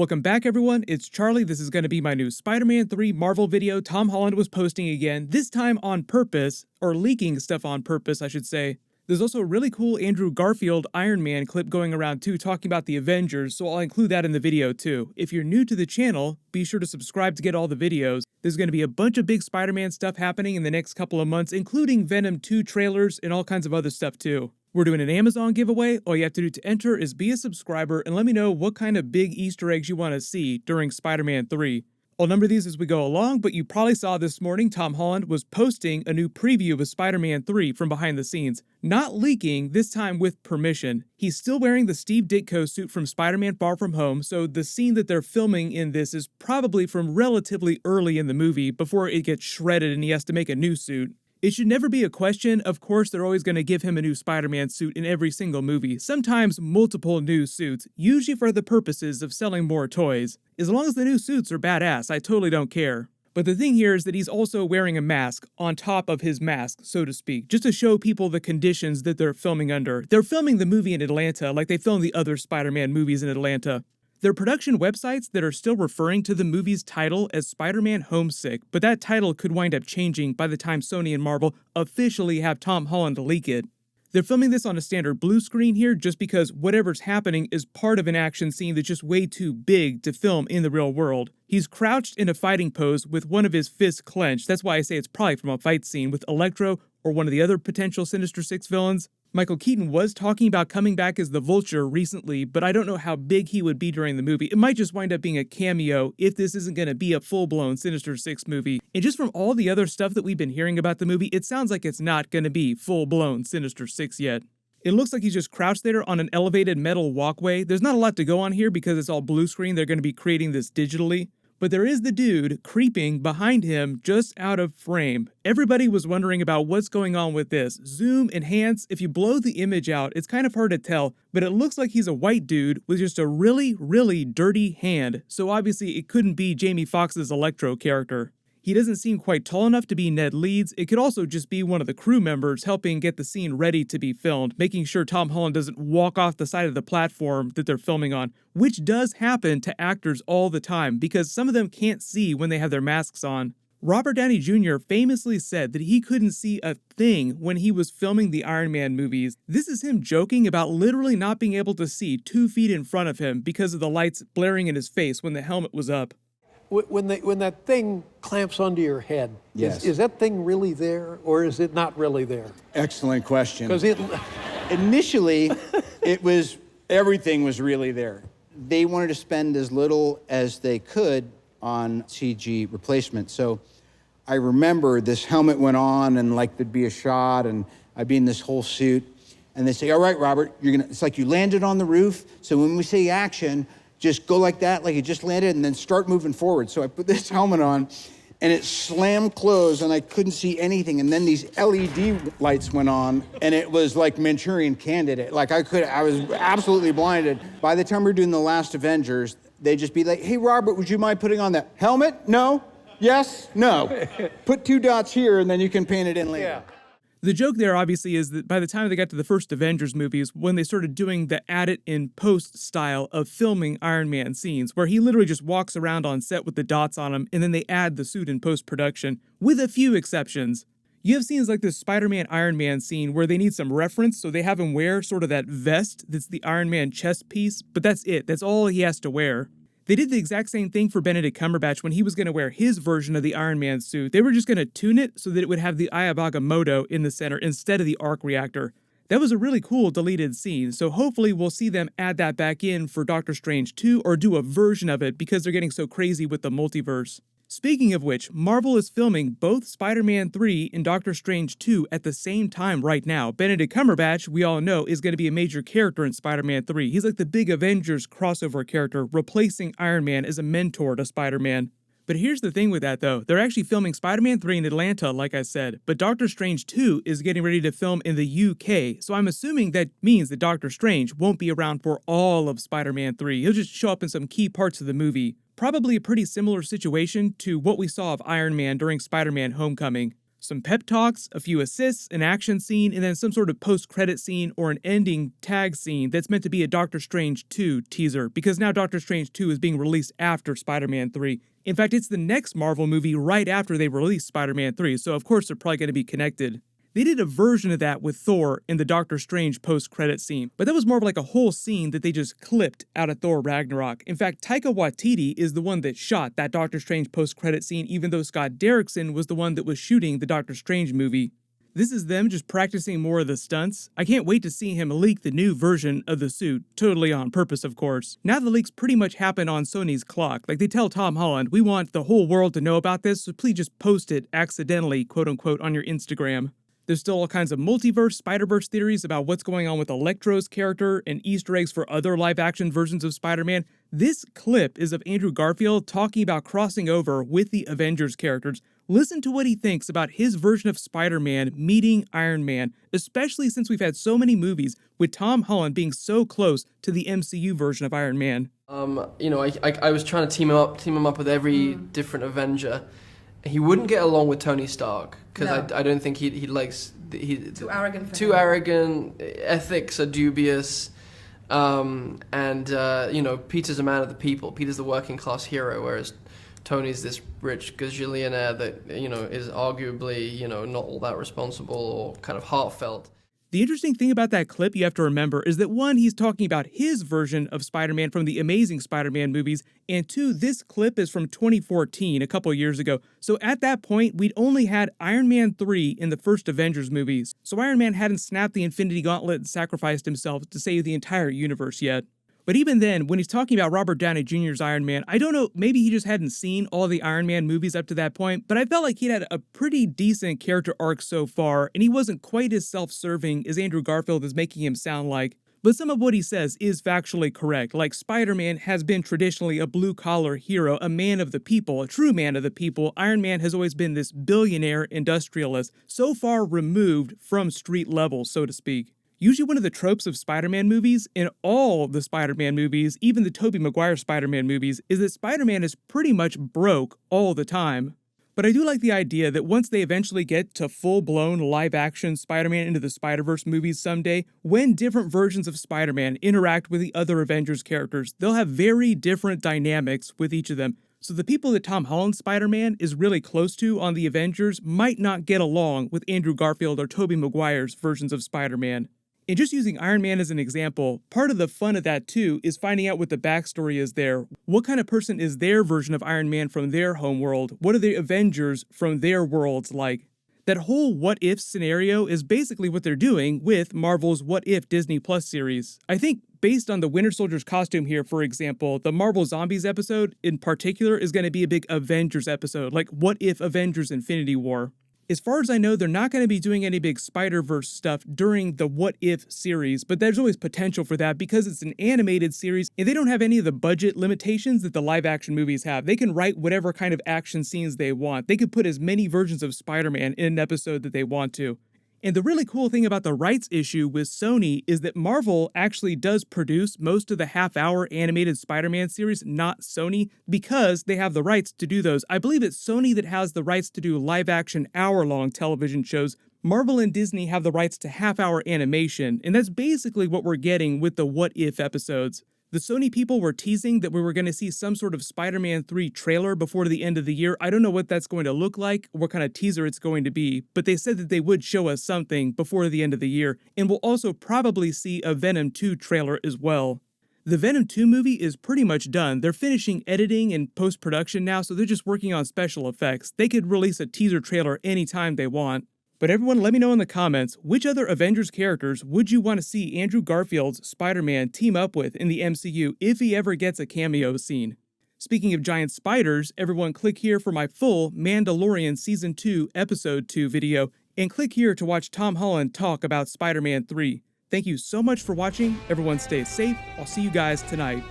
Welcome back, everyone. It's Charlie. This is going to be my new Spider-Man 3 Marvel video Tom Holland was posting again, this time on purpose, or leaking stuff on purpose, I should say. There's also a really cool Andrew Garfield Iron Man clip going around too, talking about the Avengers, so I'll include that in the video too. If you're new to the channel, be sure to subscribe to get all the videos. There's going to be a bunch of big Spider-Man stuff happening in the next couple of months, including Venom 2 trailers and all kinds of other stuff too. We're doing an Amazon giveaway. All you have to do to enter is be a subscriber and let me know what kind of big Easter eggs you want to see during Spider-Man 3. I'll number these as we go along, but you probably saw this morning Tom Holland was posting a new preview of Spider-Man 3 from behind the scenes. Not leaking, this time with permission. He's still wearing the Steve Ditko suit from Spider-Man Far From Home, so the scene that they're filming in this is probably from relatively early in the movie before it gets shredded and he has to make a new suit. It should never be a question. Of course, they're always going to give him a new Spider-Man suit in every single movie, sometimes multiple new suits, usually for the purposes of selling more toys. As long as the new suits are badass, I totally don't care. But the thing here is that he's also wearing a mask on top of his mask, so to speak, just to show people the conditions that they're filming under. They're filming the movie in Atlanta like they filmed the other Spider-Man movies in Atlanta. There are production websites that are still referring to the movie's title as Spider-Man Homesick, but that title could wind up changing by the time Sony and Marvel officially have Tom Holland leak it. They're filming this on a standard blue screen here just because whatever's happening is part of an action scene that's just way too big to film in the real world. He's crouched in a fighting pose with one of his fists clenched. That's why I say it's probably from a fight scene with Electro or one of the other potential Sinister Six villains. Michael Keaton was talking about coming back as the Vulture recently, but I don't know how big he would be during the movie. It might just wind up being a cameo if this isn't going to be a full-blown Sinister Six movie. And just from all the other stuff that we've been hearing about the movie, it sounds like it's not going to be full-blown Sinister Six yet. It looks like he's just crouched there on an elevated metal walkway. There's not a lot to go on here because it's all blue screen. They're going to be creating this digitally. But there is the dude creeping behind him just out of frame. Everybody was wondering about what's going on with this. Zoom, enhance, if you blow the image out, it's kind of hard to tell, but it looks like he's a white dude with just a really, really dirty hand. So obviously it couldn't be Jamie Foxx's Electro character. He doesn't seem quite tall enough to be Ned Leeds. It could also just be one of the crew members helping get the scene ready to be filmed, making sure Tom Holland doesn't walk off the side of the platform that they're filming on, which does happen to actors all the time because some of them can't see when they have their masks on. Robert Downey Jr. famously said that he couldn't see a thing when he was filming the Iron Man movies. This is him joking about literally not being able to see 2 feet in front of him because of the lights blaring in his face when the helmet was up. When that thing clamps onto your head, yes. is that thing really there, or is it not really there? Excellent question. Because initially, everything was really there. They wanted to spend as little as they could on CG replacement. So I remember this helmet went on, and like there'd be a shot, and I'd be in this whole suit, and they say, "All right, Robert, it's like you landed on the roof. So when we say action, just go like that, like you just landed, and then start moving forward." So I put this helmet on, and it slammed closed, and I couldn't see anything. And then these LED lights went on, and it was like Manchurian Candidate. Like I was absolutely blinded. By the time we were doing the last Avengers, they'd just be like, "Hey, Robert, would you mind putting on that helmet? No? Yes? No. Put 2 dots here, and then you can paint it in later." Yeah. The joke there obviously is that by the time they got to the first Avengers movies, when they started doing the add-it-in-post style of filming Iron Man scenes, where he literally just walks around on set with the dots on him, and then they add the suit in post-production, with a few exceptions. You have scenes like this Spider-Man Iron Man scene where they need some reference, so they have him wear sort of that vest that's the Iron Man chest piece, but that's it. That's all he has to wear. They did the exact same thing for Benedict Cumberbatch when he was going to wear his version of the Iron Man suit. They were just going to tune it so that it would have the Eye of Agamotto in the center instead of the arc reactor. That was a really cool deleted scene, so hopefully we'll see them add that back in for Doctor Strange 2 or do a version of it because they're getting so crazy with the multiverse. Speaking of which, Marvel is filming both Spider-Man 3 and Doctor Strange 2 at the same time right now. Benedict Cumberbatch, we all know, is going to be a major character in Spider-Man 3. He's like the big Avengers crossover character, replacing Iron Man as a mentor to Spider-Man. But here's the thing with that though, they're actually filming Spider-Man 3 in Atlanta, like I said, but Doctor Strange 2 is getting ready to film in the UK, so I'm assuming that means that Doctor Strange won't be around for all of Spider-Man 3. He'll just show up in some key parts of the movie. Probably a pretty similar situation to what we saw of Iron Man during Spider-Man Homecoming. Some pep talks, a few assists, an action scene, and then some sort of post-credit scene or an ending tag scene that's meant to be a Doctor Strange 2 teaser, because now Doctor Strange 2 is being released after Spider-Man 3. In fact, it's the next Marvel movie right after they released Spider-Man 3, so of course they're probably going to be connected. They did a version of that with Thor in the Doctor Strange post-credit scene, but that was more of like a whole scene that they just clipped out of Thor Ragnarok. In fact, Taika Waititi is the one that shot that Doctor Strange post-credit scene, even though Scott Derrickson was the one that was shooting the Doctor Strange movie. This is them just practicing more of the stunts. I can't wait to see him leak the new version of the suit, totally on purpose of course. Now the leaks pretty much happen on Sony's clock, like they tell Tom Holland, we want the whole world to know about this, so please just post it accidentally, quote unquote, on your Instagram. There's still all kinds of multiverse, Spider-Verse theories about what's going on with Electro's character and Easter eggs for other live-action versions of Spider-Man. This clip is of Andrew Garfield talking about crossing over with the Avengers characters. Listen to what he thinks about his version of Spider-Man meeting Iron Man, especially since we've had so many movies with Tom Holland being so close to the MCU version of Iron Man. You know, I was trying to team him up with every different Avenger. He wouldn't get along with Tony Stark because No. I don't think he likes Too arrogant for too him. arrogant. Ethics are dubious, and you know, Peter's a man of the people. Peter's the working class hero, whereas Tony's this rich gazillionaire that, you know, is arguably, you know, not all that responsible or kind of heartfelt. The interesting thing about that clip you have to remember is that one, he's talking about his version of Spider-Man from the Amazing Spider-Man movies, and two, this clip is from 2014, a couple years ago. So at that point, we'd only had Iron Man 3 in the first Avengers movies. So Iron Man hadn't snapped the Infinity Gauntlet and sacrificed himself to save the entire universe yet. But even then, when he's talking about Robert Downey Jr.'s Iron Man, I don't know, maybe he just hadn't seen all the Iron Man movies up to that point, but I felt like he'd had a pretty decent character arc so far, and he wasn't quite as self-serving as Andrew Garfield is making him sound like. But some of what he says is factually correct, like Spider-Man has been traditionally a blue-collar hero, a man of the people, a true man of the people. Iron Man has always been this billionaire industrialist, so far removed from street level, so to speak. Usually one of the tropes of Spider-Man movies, in all the Spider-Man movies, even the Tobey Maguire Spider-Man movies, is that Spider-Man is pretty much broke all the time. But I do like the idea that once they eventually get to full-blown live-action Spider-Man into the Spider-Verse movies someday, when different versions of Spider-Man interact with the other Avengers characters, they'll have very different dynamics with each of them. So the people that Tom Holland's Spider-Man is really close to on the Avengers might not get along with Andrew Garfield or Tobey Maguire's versions of Spider-Man. And just using Iron Man as an example, part of the fun of that too is finding out what the backstory is there. What kind of person is their version of Iron Man from their homeworld? What are the Avengers from their worlds like? That whole what if scenario is basically what they're doing with Marvel's What If Disney Plus series. I think based on the Winter Soldier's costume here, for example, the Marvel Zombies episode in particular is going to be a big Avengers episode, like What If Avengers Infinity War. As far as I know, they're not going to be doing any big Spider-Verse stuff during the What If series, but there's always potential for that because it's an animated series and they don't have any of the budget limitations that the live-action movies have. They can write whatever kind of action scenes they want. They could put as many versions of Spider-Man in an episode that they want to. And the really cool thing about the rights issue with Sony is that Marvel actually does produce most of the half-hour animated Spider-Man series, not Sony, because they have the rights to do those. I believe it's Sony that has the rights to do live-action hour-long television shows. Marvel and Disney have the rights to half-hour animation, and that's basically what we're getting with the What If episodes. The Sony people were teasing that we were going to see some sort of Spider-Man 3 trailer before the end of the year. I don't know what that's going to look like, or what kind of teaser it's going to be, but they said that they would show us something before the end of the year, and we'll also probably see a Venom 2 trailer as well. The Venom 2 movie is pretty much done. They're finishing editing and post-production now, so they're just working on special effects. They could release a teaser trailer anytime they want. But everyone, let me know in the comments, which other Avengers characters would you want to see Andrew Garfield's Spider-Man team up with in the MCU if he ever gets a cameo scene? Speaking of giant spiders, everyone click here for my full Mandalorian Season 2 Episode 2 video, and click here to watch Tom Holland talk about Spider-Man 3. Thank you so much for watching. Everyone stay safe. I'll see you guys tonight.